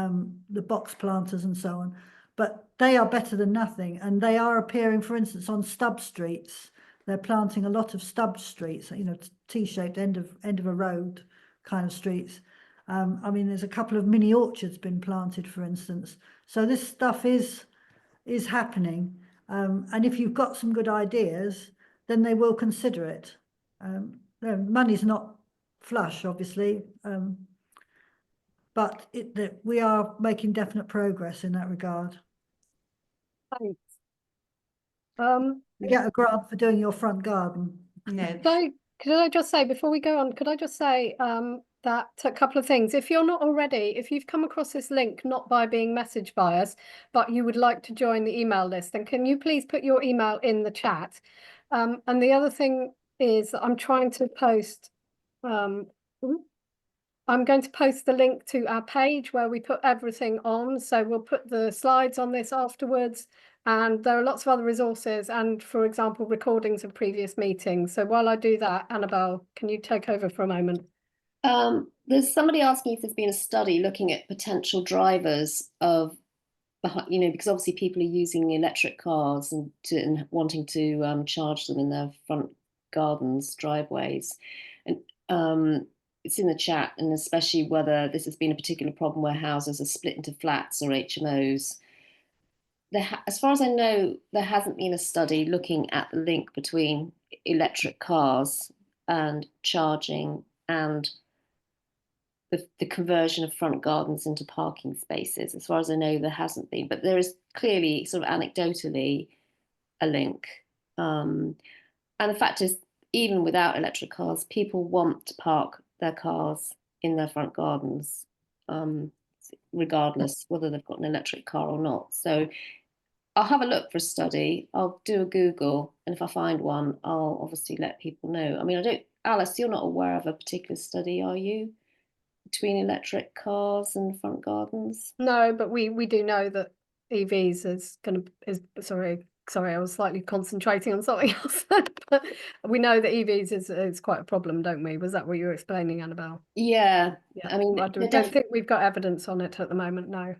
Speaker 2: the box planters and so on, but they are better than nothing. And they are appearing, for instance, on stub streets. They're planting a lot of stub streets, you know, T-shaped end of a road kind of streets. I mean, there's a couple of mini orchards been planted, for instance. So this stuff is happening. And if you've got some good ideas, then they will consider it. The money's not flush, obviously, but we are making definite progress in that regard.
Speaker 1: Thanks.
Speaker 2: You get a grant for doing your front garden.
Speaker 3: No,
Speaker 1: Could I just say, before we go on, could I just say that a couple of things. If you're not already, if you've come across this link, not by being messaged by us, but you would like to join the email list, then can you please put your email in the chat? And the other thing is that I'm trying to post, I'm going to post the link to our page where we put everything on. So we'll put the slides on this afterwards. And there are lots of other resources and, for example, recordings of previous meetings. So while I do that, Annabelle, can you take over for a moment?
Speaker 7: There's somebody asking if there's been a study looking at potential drivers of, you know, because obviously people are using electric cars and wanting to charge them in their front gardens, driveways. And it's in the chat, and especially whether this has been a particular problem where houses are split into flats or HMOs. As far as I know, there hasn't been a study looking at the link between electric cars and charging and the conversion of front gardens into parking spaces. As far as I know, there hasn't been, but there is clearly sort of anecdotally a link. And the fact is, even without electric cars, people want to park their cars in their front gardens, regardless whether they've got an electric car or not. So I'll have a look for a study. I'll do a Google, and if I find one, I'll obviously let people know. I mean, Alice, you're not aware of a particular study, are you, between electric cars and front gardens?
Speaker 1: No, but we do know that EVs sorry, I was slightly concentrating on something else. But we know that EVs is quite a problem, don't we? Was that what you were explaining, Annabelle?
Speaker 7: Yeah,
Speaker 1: Yeah.
Speaker 7: I mean,
Speaker 1: I don't think we've got evidence on it at the moment, no.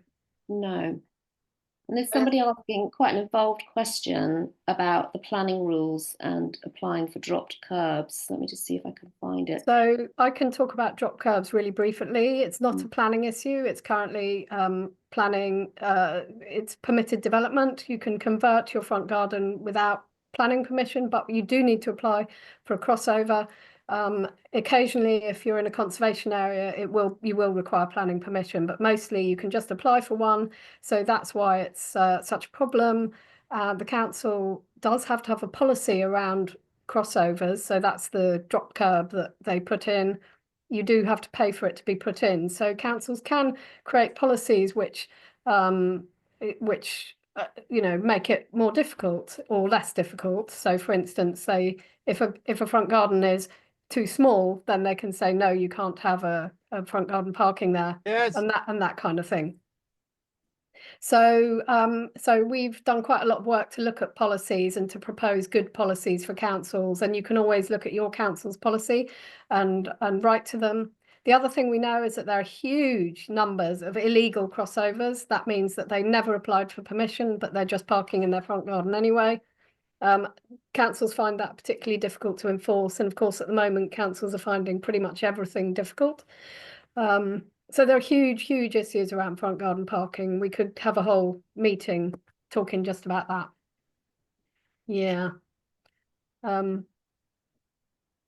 Speaker 7: No. And there's somebody asking quite an involved question about the planning rules and applying for dropped curbs. Let me just see if I can find it.
Speaker 1: So I can talk about drop curbs really briefly. It's not a planning issue. It's currently planning, it's permitted development. You can convert your front garden without planning permission, but you do need to apply for a crossover. Occasionally, if you're in a conservation area, you will require planning permission, but mostly you can just apply for one. So that's why it's such a problem. The council does have to have a policy around crossovers, so that's the drop curb that they put in. You do have to pay for it to be put in. So councils can create policies which you know, make it more difficult or less difficult. So for instance, say if a front garden is too small, then they can say, no, you can't have a front garden parking there. Yes. And that kind of thing. So so we've done quite a lot of work to look at policies and to propose good policies for councils, and you can always look at your council's policy and write to them. The other thing we know is that there are huge numbers of illegal crossovers. That means that they never applied for permission, but they're just parking in their front garden anyway. Councils find that particularly difficult to enforce, and of course at the moment councils are finding pretty much everything difficult. So there are huge issues around front garden parking. We could have a whole meeting talking just about that. Yeah.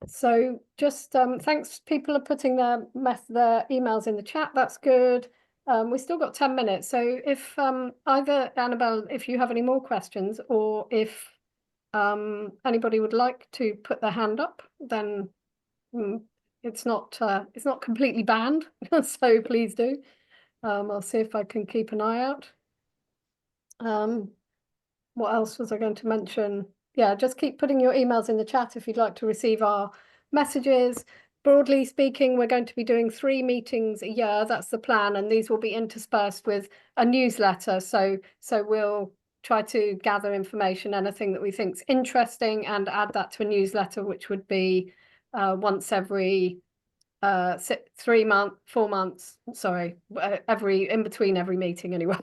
Speaker 1: So just thanks, people are putting their emails in the chat. That's good. We've still got 10 minutes. So if either Annabelle, if you have any more questions, or if anybody would like to put their hand up, then it's not completely banned, so please do. I'll see if I can keep an eye out. What else was I going to mention? Yeah, just keep putting your emails in the chat if you'd like to receive our messages. Broadly speaking, we're going to be doing 3 meetings a year. That's the plan, and these will be interspersed with a newsletter. So we'll try to gather information, anything that we think is interesting, and add that to a newsletter, which would be once every 3 months, 4 months, sorry, in between every meeting anyway.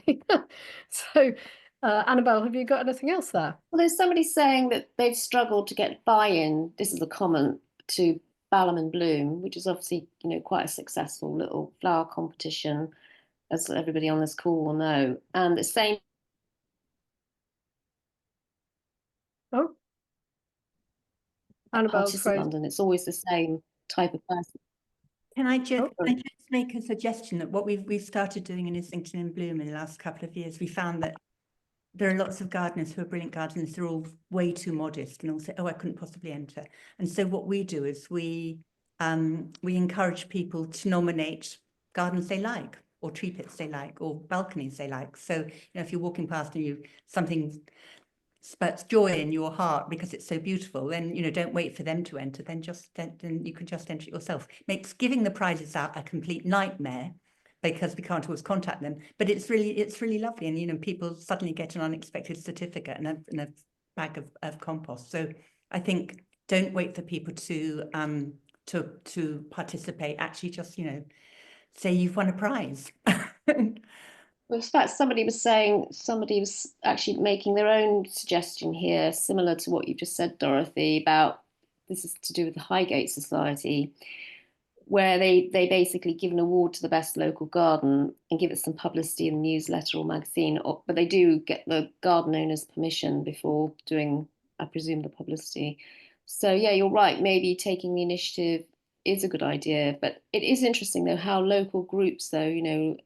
Speaker 1: So Annabelle, have you got anything else there?
Speaker 7: Well, there's somebody saying that they've struggled to get buy-in, this is a comment, to Balham and Bloom, which is obviously, you know, quite a successful little flower competition, as everybody on this call will know. And the same.
Speaker 1: Oh, Annabelle's
Speaker 7: artists in
Speaker 1: phrase.
Speaker 7: London. It's always the same type of person.
Speaker 3: Can I just,
Speaker 1: Oh,
Speaker 3: can I just make a suggestion that what we've started doing in Islington in Bloom in the last couple of years, we found that there are lots of gardeners who are brilliant gardeners. They're all way too modest and all say, oh, I couldn't possibly enter. And so what we do is we encourage people to nominate gardens they like, or tree pits they like, or balconies they like. So, you know, if you're walking past and something spurts joy in your heart because it's so beautiful, then, you know, don't wait for them to enter, then you can just enter it yourself. Makes giving the prizes out a complete nightmare because we can't always contact them, but it's really lovely, and, you know, people suddenly get an unexpected certificate and a bag of compost. So I think don't wait for people to participate. Actually, just, you know, say you've won a prize.
Speaker 7: Well, in fact, somebody was actually making their own suggestion here, similar to what you've just said, Dorothy, about this is to do with the Highgate Society, where they basically give an award to the best local garden and give it some publicity in the newsletter or magazine, but they do get the garden owner's permission before doing, I presume, the publicity. So yeah, you're right, maybe taking the initiative is a good idea, but it is interesting though how local groups though, you know,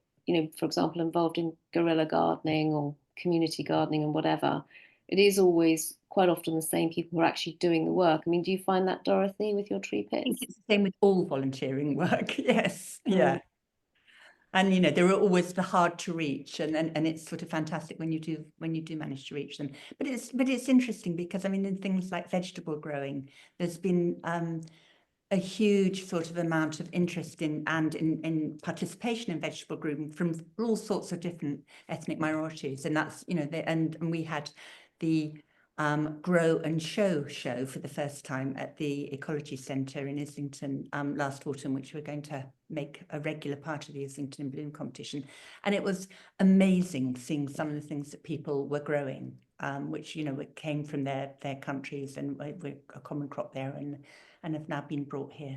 Speaker 7: for example, involved in guerrilla gardening or community gardening and whatever, it is always quite often the same people who are actually doing the work. I mean, do you find that, Dorothy, with your tree pits?
Speaker 3: I think it's the same with all volunteering work. Yes, yeah. And, you know, they're always hard to reach, and it's sort of fantastic when you do manage to reach them. But it's interesting because, I mean, in things like vegetable growing, there's been a huge sort of amount of interest in participation in vegetable growing from all sorts of different ethnic minorities, and that's, you know, and we had the Grow and Show for the first time at the Ecology Centre in Islington last autumn, which we're going to make a regular part of the Islington in Bloom competition. And it was amazing seeing some of the things that people were growing, which, you know, came from their countries, and we're a common crop there, and have now been brought here.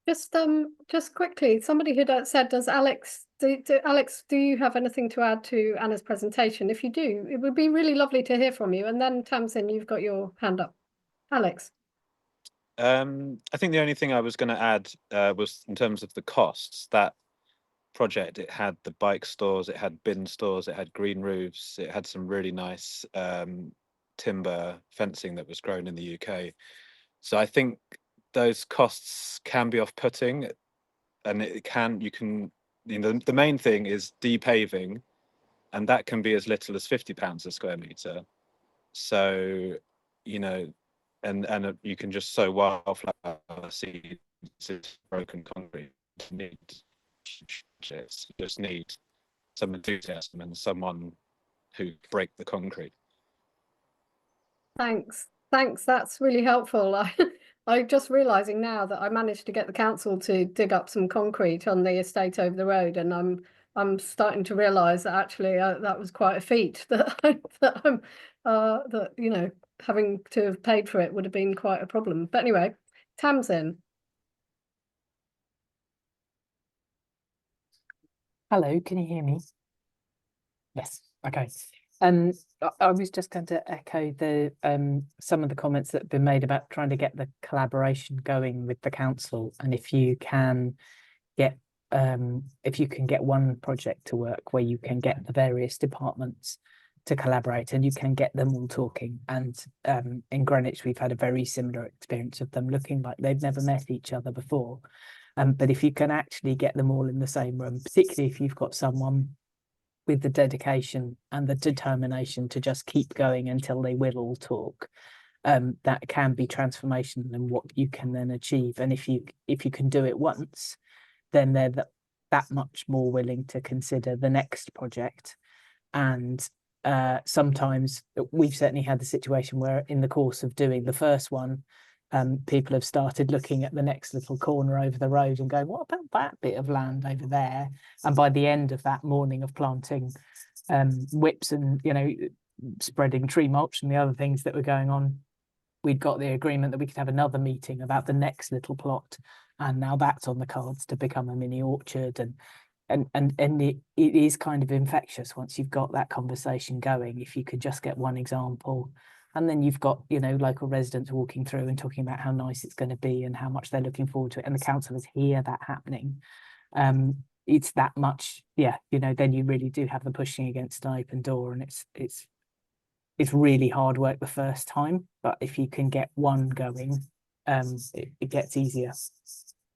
Speaker 1: Just quickly, somebody had said, does Alex, do you have anything to add to Anna's presentation? If you do, it would be really lovely to hear from you. And then Tamsin, you've got your hand up. Alex.
Speaker 6: I think the only thing I was going to add was in terms of the costs. That project, it had the bike stores, it had bin stores, it had green roofs, it had some really nice timber fencing that was grown in the UK. So I think those costs can be off-putting, and you know, the main thing is de-paving, and that can be as little as £50 a square metre. So, you know, and you can just sow wildflower seeds into broken concrete. You just need some enthusiasm and someone who break the concrete.
Speaker 1: Thanks. That's really helpful. I'm just realising now that I managed to get the council to dig up some concrete on the estate over the road, and I'm starting to realise that actually that was quite a feat. That you know, having to have paid for it would have been quite a problem. But anyway, Tamsin.
Speaker 8: Hello, can you hear me? Yes, okay. I was just going to echo the some of the comments that have been made about trying to get the collaboration going with the council, and if you can get one project to work where you can get the various departments to collaborate and you can get them all talking. And in Greenwich, we've had a very similar experience of them looking like they've never met each other before. But if you can actually get them all in the same room, particularly if you've got someone with the dedication and the determination to just keep going until they will all talk, that can be transformational in what you can then achieve. And if you can do it once, then they're that much more willing to consider the next project. And sometimes we've certainly had the situation where in the course of doing the first one, people have started looking at the next little corner over the road and going, what about that bit of land over there? And by the end of that morning of planting whips and, you know, spreading tree mulch and the other things that were going on, we'd got the agreement that we could have another meeting about the next little plot. And now that's on the cards to become a mini orchard. And it is kind of infectious once you've got that conversation going. If you could just get one example And then you've got, you know, local residents walking through and talking about how nice it's going to be and how much they're looking forward to it. And the councillors hear that happening. It's that much, yeah, you know, then you really do have the pushing against an open door, and it's really hard work the first time. But if you can get one going, it gets easier.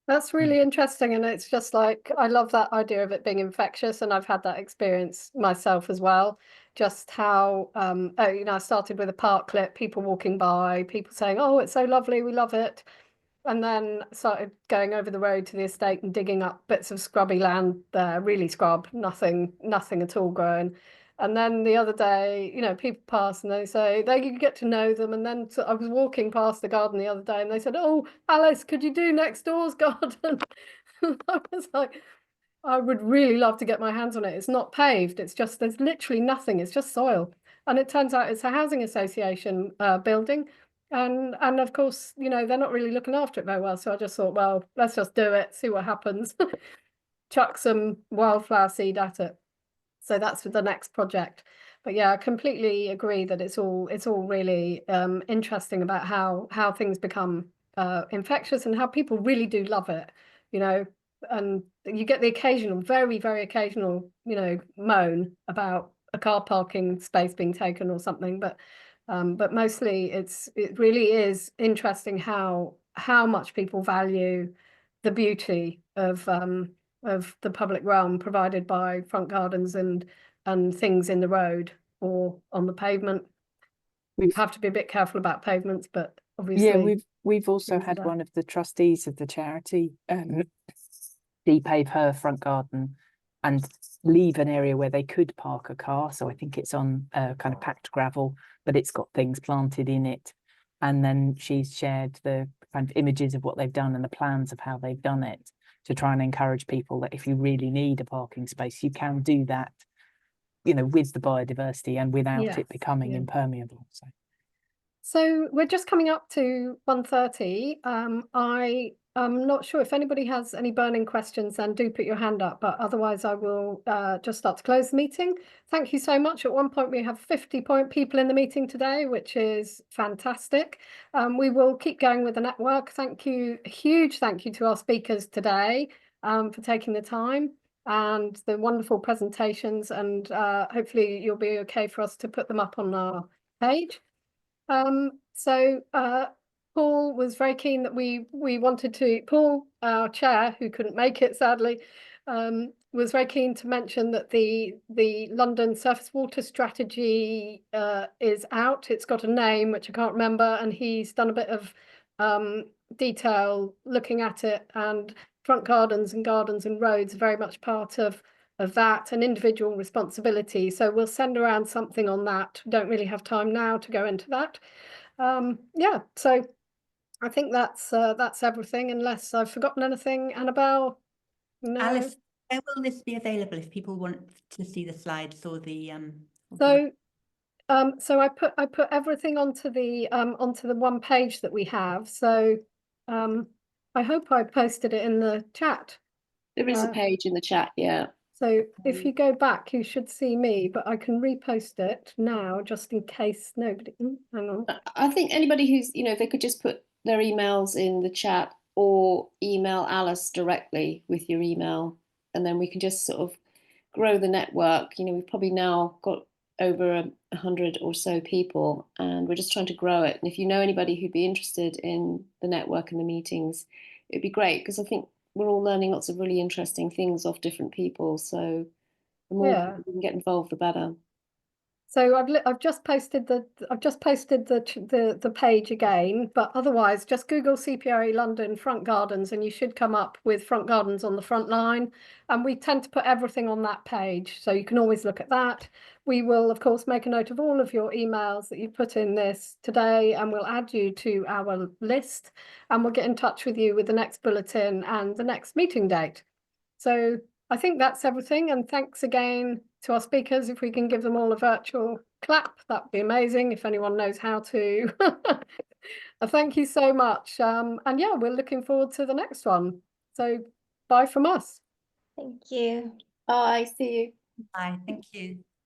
Speaker 1: That's really interesting, and it's just like, I love that idea of it being infectious, and I've had that experience myself as well. Just how you know, I started with a park clip, people walking by, people saying, oh, it's so lovely, we love it, and then started going over the road to the estate and digging up bits of scrubby land there, really scrub, nothing at all growing. And then the other day, you know, people pass and they say they get to know them. And then I was walking past the garden the other day and they said, oh, Alice, could you do next door's garden? I was like, I would really love to get my hands on it. It's not paved. It's just, there's literally nothing. It's just soil. And it turns out it's a housing association building. And of course, you know, they're not really looking after it very well. So I just thought, well, let's just do it, see what happens. Chuck some wildflower seed at it. So that's for the next project. But yeah, I completely agree that it's all really interesting about how things become infectious and how people really do love it, you know. And you get the occasional, very, very occasional, you know, moan about a car parking space being taken or something, but mostly it really is interesting how much people value the beauty of the public realm provided by front gardens and things in the road or on the pavement. We have to be a bit careful about pavements, but obviously,
Speaker 8: yeah, we've also had one of the trustees of the charity de-pave her front garden and leave an area where they could park a car. So I think it's on kind of packed gravel, but it's got things planted in it. And then she's shared the kind of images of what they've done and the plans of how they've done it, to try and encourage people that if you really need a parking space, you can do that, you know, with the biodiversity and without it becoming impermeable.
Speaker 1: So we're just coming up to 1:30. I'm not sure if anybody has any burning questions, then do put your hand up, but otherwise I will just start to close the meeting. Thank you so much. At one point we have 50 people in the meeting today, which is fantastic. We will keep going with the network. Thank you, a huge thank you to our speakers today for taking the time and the wonderful presentations, and hopefully you'll be okay for us to put them up on our page. Paul was very keen that we wanted to, Paul, our chair, who couldn't make it sadly, was very keen to mention that the London surface water strategy is out. It's got a name which I can't remember, and he's done a bit of detail looking at it, and front gardens and roads are very much part of that, and individual responsibility. So we'll send around something on that. We don't really have time now to go into that. Yeah, so I think that's everything, unless I've forgotten anything. Annabelle? No.
Speaker 3: Alice, where will this be available if people want to see the slides or the
Speaker 1: So I put everything onto the one page that we have. So I hope I posted it in the chat.
Speaker 7: There is a page in the chat, yeah.
Speaker 1: So if you go back, you should see me, but I can repost it now just in case nobody. Hang on.
Speaker 7: I think anybody who's, you know, they could just put their emails in the chat or email Alice directly with your email, and then we can just sort of grow the network. You know, we've probably now got over 100 or so people, and we're just trying to grow it. And if you know anybody who'd be interested in the network and the meetings, it'd be great, because I think we're all learning lots of really interesting things off different people. So the more people we can get involved, the better.
Speaker 1: So I've just posted the page again, but otherwise just Google CPRE London front gardens and you should come up with front gardens on the front line. And we tend to put everything on that page, so you can always look at that. We will of course make a note of all of your emails that you put in this today, and we'll add you to our list, and we'll get in touch with you with the next bulletin and the next meeting date. So I think that's everything, and thanks again to our speakers. If we can give them all a virtual clap, that'd be amazing, if anyone knows how to. Thank you so much. And yeah, we're looking forward to the next one. So bye from us.
Speaker 5: Thank you.
Speaker 7: Bye, see you.
Speaker 3: Bye, thank you.